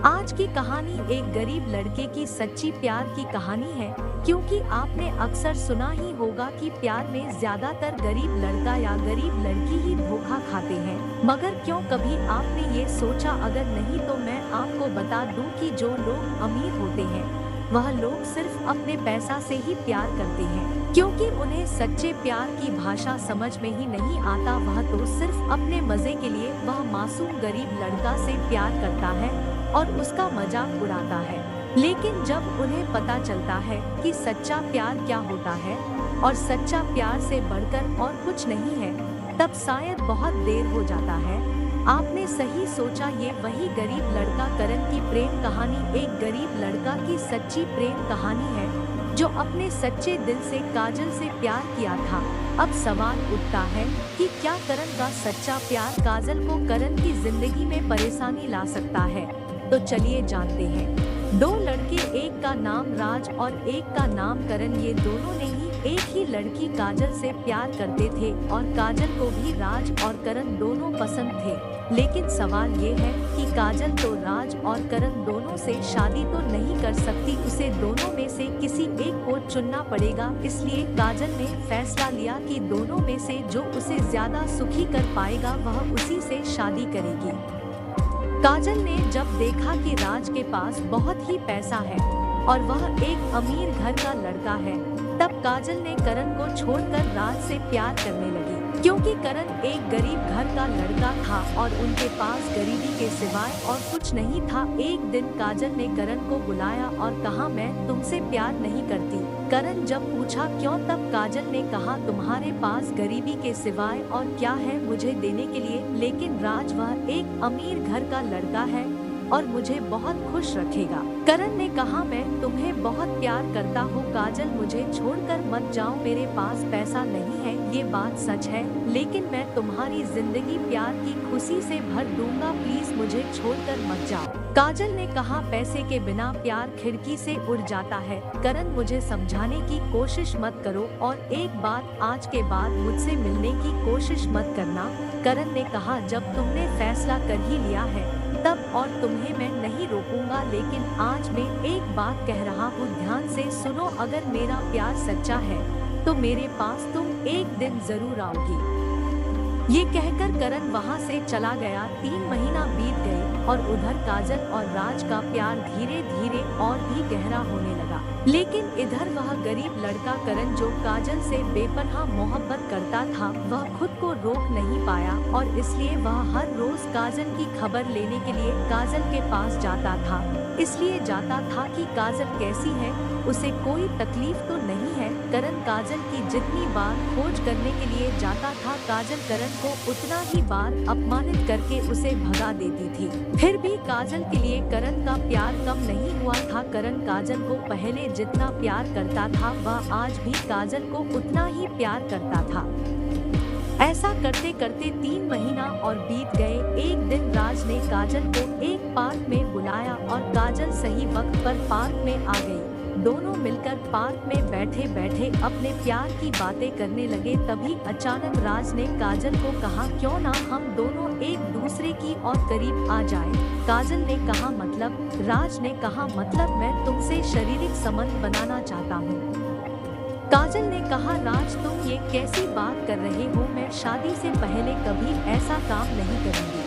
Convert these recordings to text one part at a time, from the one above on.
आज की कहानी एक गरीब लड़के की सच्ची प्यार की कहानी है। क्योंकि आपने अक्सर सुना ही होगा कि प्यार में ज्यादातर गरीब लड़का या गरीब लड़की ही धोखा खाते हैं। मगर क्यों कभी आपने ये सोचा, अगर नहीं तो मैं आपको बता दूं कि जो लोग अमीर होते हैं वह लोग सिर्फ अपने पैसा से ही प्यार करते हैं, क्योंकि उन्हें सच्चे प्यार की भाषा समझ में ही नहीं आता। वह तो सिर्फ अपने मजे के लिए वह मासूम गरीब लड़का से प्यार करता है और उसका मजाक उड़ाता है। लेकिन जब उन्हें पता चलता है कि सच्चा प्यार क्या होता है और सच्चा प्यार से बढ़कर और कुछ नहीं है, तब शायद बहुत देर हो जाता है। आपने सही सोचा, ये वही गरीब लड़का करण की प्रेम कहानी एक गरीब लड़का की सच्ची प्रेम कहानी है जो अपने सच्चे दिल से काजल से प्यार किया था। अब सवाल उठता है कि क्या करण का सच्चा प्यार काजल को करण की जिंदगी में परेशानी ला सकता है। तो चलिए जानते हैं। दो लड़के, एक का नाम राज और एक का नाम करण, ये दोनों ने ही एक ही लड़की काजल से प्यार करते थे और काजल को भी राज और करण दोनों पसंद थे। लेकिन सवाल ये है कि काजल तो राज और करण दोनों से शादी तो नहीं कर सकती, उसे दोनों में से किसी एक को चुनना पड़ेगा। इसलिए काजल ने फैसला लिया कि दोनों में से जो उसे ज्यादा सुखी कर पाएगा वह उसी से शादी करेगी। काजल ने जब देखा कि राज के पास बहुत ही पैसा है और वह एक अमीर घर का लड़का है, तब काजल ने करण को छोड़कर राज से प्यार करने लगी। क्योंकि करण एक गरीब घर का लड़का था और उनके पास गरीबी के सिवाय और कुछ नहीं था। एक दिन काजल ने करण को बुलाया और कहा, मैं तुमसे प्यार नहीं करती। करण जब पूछा क्यों, तब काजल ने कहा, तुम्हारे पास गरीबी के सिवाय और क्या है मुझे देने के लिए। लेकिन राज वह एक अमीर घर का लड़का है और मुझे बहुत खुश रखेगा। करण ने कहा, मैं तुम्हें बहुत प्यार करता हूँ काजल, मुझे छोड़कर मत जाओ। मेरे पास पैसा नहीं है, ये बात सच है, लेकिन मैं तुम्हारी जिंदगी प्यार की खुशी से भर दूंगा, प्लीज मुझे छोड़कर मत जाओ। काजल ने कहा, पैसे के बिना प्यार खिड़की से उड़ जाता है। करण, मुझे समझाने की कोशिश मत करो और एक बात, आज के बाद मुझसे मिलने की कोशिश मत करना। करण ने कहा, जब तुमने फैसला कर ही लिया है तब और तुम्हें मैं नहीं रोकूंगा। लेकिन आज मैं एक बात कह रहा हूँ, ध्यान से सुनो, अगर मेरा प्यार सच्चा है तो मेरे पास तुम एक दिन जरूर आओगी। ये कहकर करण वहाँ से चला गया। 3 महीना बीत गए और उधर काजल और राज का प्यार धीरे धीरे और भी गहरा होने लगा। लेकिन इधर वह गरीब लड़का करण जो काजल से बेपनाह मोहब्बत करता था, वह खुद को रोक नहीं पाया और इसलिए वह हर रोज काजल की खबर लेने के लिए काजल के पास जाता था। इसलिए जाता था कि काजल कैसी है, उसे कोई तकलीफ तो नहीं है। करण काजल की जितनी बार खोज करने के लिए जाता था, काजल करण को उतना ही बार अपमानित करके उसे भगा देती थी। फिर भी काजल के लिए करण का प्यार कम नहीं हुआ था। करण काजल को पहले जितना प्यार करता था, वह आज भी काजल को उतना ही प्यार करता था। ऐसा करते करते 3 महीना और बीत गए। एक दिन राज ने काजल को एक पार्क में बुलाया और काजल सही वक्त पर पार्क में आ गई। दोनों मिलकर पार्क में बैठे बैठे अपने प्यार की बातें करने लगे। तभी अचानक राज ने काजल को कहा, क्यों ना हम दोनों एक दूसरे की और करीब आ जाएं। काजल ने कहा, मतलब? राज ने कहा, मतलब मैं तुमसे शारीरिक संबंध बनाना चाहता हूँ। काजल ने कहा, राज तुम ये कैसी बात कर रहे हो, मैं शादी से पहले कभी ऐसा काम नहीं करूँगी।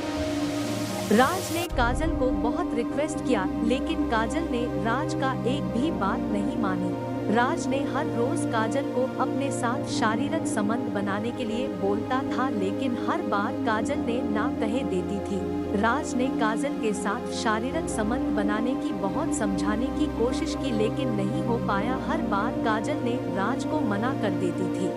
राज ने काजल को बहुत रिक्वेस्ट किया, लेकिन काजल ने राज का एक भी बात नहीं मानी। राज ने हर रोज काजल को अपने साथ शारीरिक संबंध बनाने के लिए बोलता था, लेकिन हर बार काजल ने ना कहे देती थी। राज ने काजल के साथ शारीरिक संबंध बनाने की बहुत समझाने की कोशिश की, लेकिन नहीं हो पाया। हर बार काजल ने राज को मना कर देती थी।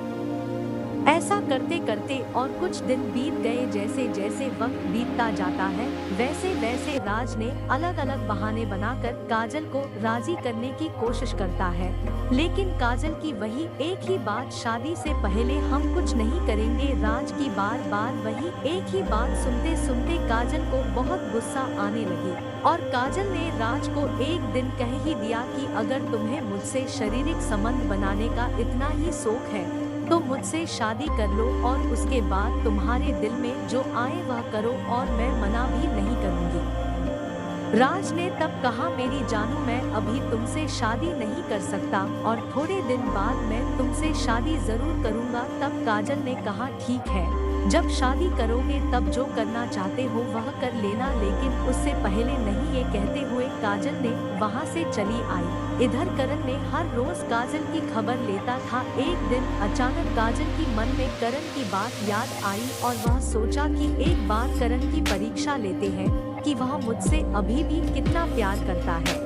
ऐसा करते करते और कुछ दिन बीत गए। जैसे जैसे वक्त बीतता जाता है, वैसे वैसे राज ने अलग अलग बहाने बनाकर काजल को राजी करने की कोशिश करता है। लेकिन काजल की वही एक ही बात, शादी से पहले हम कुछ नहीं करेंगे। राज की बार बार वही एक ही बात सुनते सुनते काजल को बहुत गुस्सा आने लगी और काजल ने राज को एक दिन कह ही दिया कि अगर तुम्हें मुझसे शारीरिक संबंध बनाने का इतना ही शौक है तो मुझसे शादी कर लो और उसके बाद तुम्हारे दिल में जो आए वह करो और मैं मना भी नहीं करूँगी। राज ने तब कहा, मेरी जानू, मैं अभी तुमसे शादी नहीं कर सकता और थोड़े दिन बाद मैं तुमसे शादी जरूर करूंगा। तब काजल ने कहा, ठीक है, जब शादी करोगे तब जो करना चाहते हो वह कर लेना, लेकिन उससे पहले नहीं। ये कहते हुए काजल ने वहां से चली आई। इधर करण ने हर रोज काजल की खबर लेता था। एक दिन अचानक काजल की मन में करण की बात याद आई और वह सोचा कि एक बार करण की परीक्षा लेते हैं कि वह मुझसे अभी भी कितना प्यार करता है।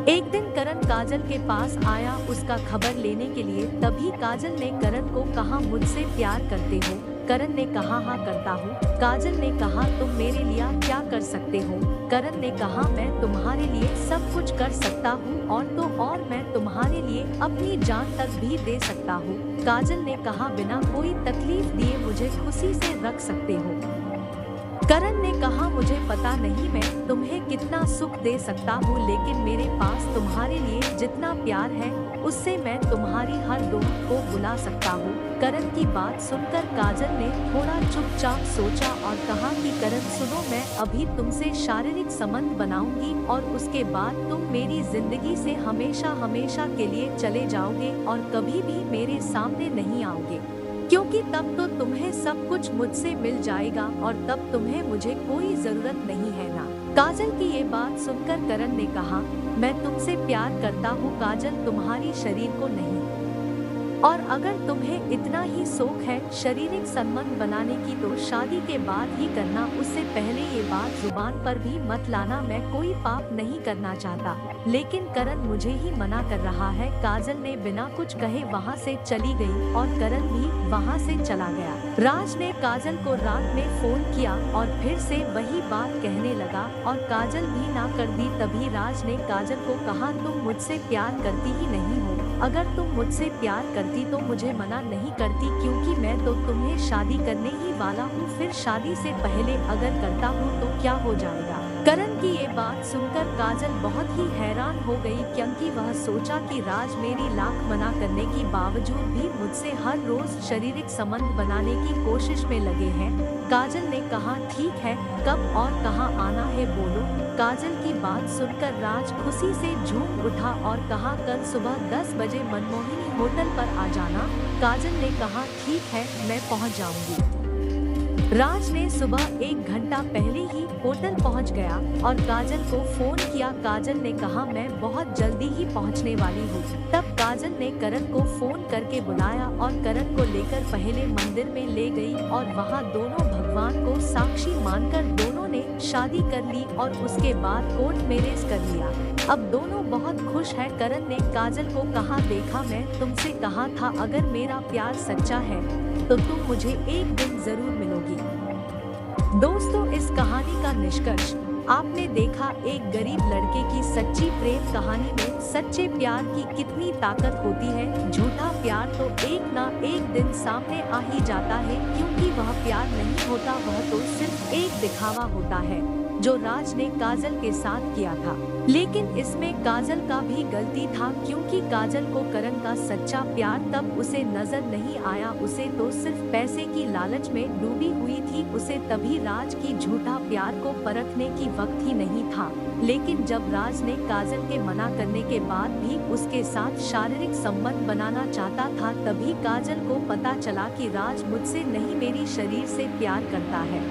एक दिन करण काजल के पास आया उसका खबर लेने के लिए। तभी काजल ने करण को कहा, मुझसे प्यार करते हो? करण ने कहा, हाँ करता हूँ। काजल ने कहा, तुम मेरे लिए क्या कर सकते हो? करण ने कहा, मैं तुम्हारे लिए सब कुछ कर सकता हूँ और मैं तुम्हारे लिए अपनी जान तक भी दे सकता हूँ। काजल ने कहा, बिना कोई तकलीफ दिए मुझे खुशी से रख सकते हो? करण ने कहा, मुझे पता नहीं मैं तुम्हें कितना सुख दे सकता हूँ, लेकिन मेरे पास तुम्हारे लिए जितना प्यार है उससे मैं तुम्हारी हर दुख को बुला सकता हूँ। करण की बात सुनकर काजल ने थोड़ा चुपचाप सोचा और कहा कि करण सुनो, मैं अभी तुमसे शारीरिक संबंध बनाऊंगी और उसके बाद तुम मेरी जिंदगी से हमेशा हमेशा के लिए चले जाओगे और कभी भी मेरे सामने नहीं आओगे, क्योंकि तब तो तुम्हें सब कुछ मुझसे मिल जाएगा और तब तुम्हें मुझे कोई जरूरत नहीं है ना। काजल की ये बात सुनकर करण ने कहा, मैं तुमसे प्यार करता हूँ काजल, तुम्हारी शरीर को नहीं। और अगर तुम्हें इतना ही शौक है शारीरिक संबंध बनाने की तो शादी के बाद ही करना, उससे पहले ये बात जुबान पर भी मत लाना। मैं कोई पाप नहीं करना चाहता, लेकिन करण मुझे ही मना कर रहा है। काजल ने बिना कुछ कहे वहाँ से चली गई और करण भी वहाँ से चला गया। राज ने काजल को रात में फोन किया और फिर से वही बात कहने लगा और काजल भी ना कर दी। तभी राज ने काजल को कहा, तुम मुझसे प्यार करती ही नहीं हो। अगर तुम मुझसे प्यार करती तो मुझे मना नहीं करती, क्योंकि मैं तो तुम्हें शादी करने ही वाला हूँ। फिर शादी से पहले अगर करता हूँ तो क्या हो जाएगा? करण की ये बात सुनकर काजल बहुत ही हैरान हो गई, क्योंकि वह सोचा कि राज मेरी लाख मना करने के बावजूद भी मुझसे हर रोज शारीरिक संबंध बनाने की कोशिश में लगे हैं। काजल ने कहा, ठीक है, कब और कहाँ आना है बोलो। काजल की बात सुनकर राज खुशी से झूम उठा और कहा, कल सुबह 10 बजे मनमोहिनी होटल पर आ जाना। काजल ने कहा, ठीक है, मैं पहुंच जाऊंगी। राज ने सुबह 1 घंटा पहले ही होटल पहुंच गया और काजल को फोन किया। काजल ने कहा, मैं बहुत जल्दी ही पहुंचने वाली हूँ। तब काजल ने करण को फोन करके बुलाया और करण को लेकर पहले मंदिर में ले गई और वहाँ दोनों भगवान को साक्षी मानकर दोनों ने शादी कर ली और उसके बाद कोर्ट मैरिज कर लिया। अब दोनों बहुत खुश है। करण ने काजल को कहा, देखा, मैं तुमसे कहा था अगर मेरा प्यार सच्चा है तो तुम मुझे एक दिन जरूर मिलोगी। दोस्तों, इस कहानी का निष्कर्ष आपने देखा, एक गरीब लड़के की सच्ची प्रेम कहानी में सच्चे प्यार की कितनी ताकत होती है। झूठा प्यार तो एक ना एक दिन सामने आ ही जाता है, क्योंकि वह प्यार नहीं होता, वह तो सिर्फ एक दिखावा होता है, जो राज ने काजल के साथ किया था। लेकिन इसमें काजल का भी गलती था, क्योंकि काजल को करण का सच्चा प्यार तब उसे नजर नहीं आया। उसे तो सिर्फ पैसे की लालच में डूबी हुई थी। उसे तभी राज की झूठा प्यार को परखने की वक्त ही नहीं था। लेकिन जब राज ने काजल के मना करने के बाद भी उसके साथ शारीरिक संबंध बनाना चाहता था, तभी काजल को पता चला कि राज मुझसे नहीं, मेरी शरीर से प्यार करता है।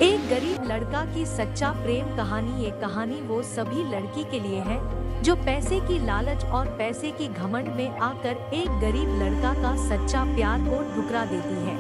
एक गरीब लड़का की सच्चा प्रेम कहानी। ये कहानी वो सभी लड़की के लिए है जो पैसे की लालच और पैसे की घमंड में आकर एक गरीब लड़का का सच्चा प्यार को ठुकरा देती है।